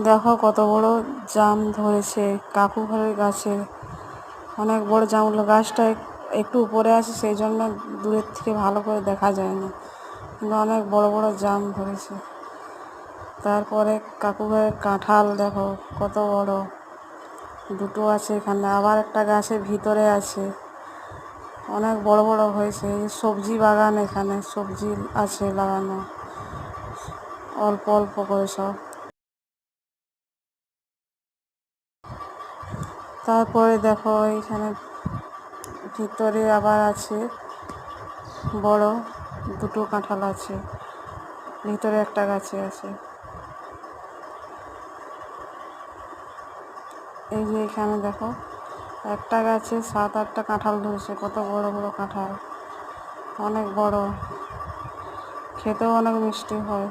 দেখো কত বড় জাম ধরেছে কাকু ঘরের গাছে। অনেক বড় জাম হলো, গাছটা একটু উপরে আছে, সেই জন্য দূরের থেকে ভালো করে দেখা যায় না, কিন্তু অনেক বড় বড় জাম ধরেছে। তারপরে কাকু ঘরের কাঁঠাল দেখো কত বড়, দুটো আছে এখানে, আবার একটা গাছের ভিতরে আছে, অনেক বড় বড় হয়েছে। সবজি বাগান, এখানে সবজি আছে লাগানো, অল্প অল্প করে সব। তারপরে দেখো এইখানে ভিতরে আবার আছে বড় দুটো কাঁঠাল আছে, ভিতরে একটা গাছে আছে। এই যে এখানে দেখো একটা গাছে 7-8টা কাঁঠাল ধরেছে, কত বড় বড় কাঁঠাল, অনেক বড়, খেতেও অনেক মিষ্টি হয়।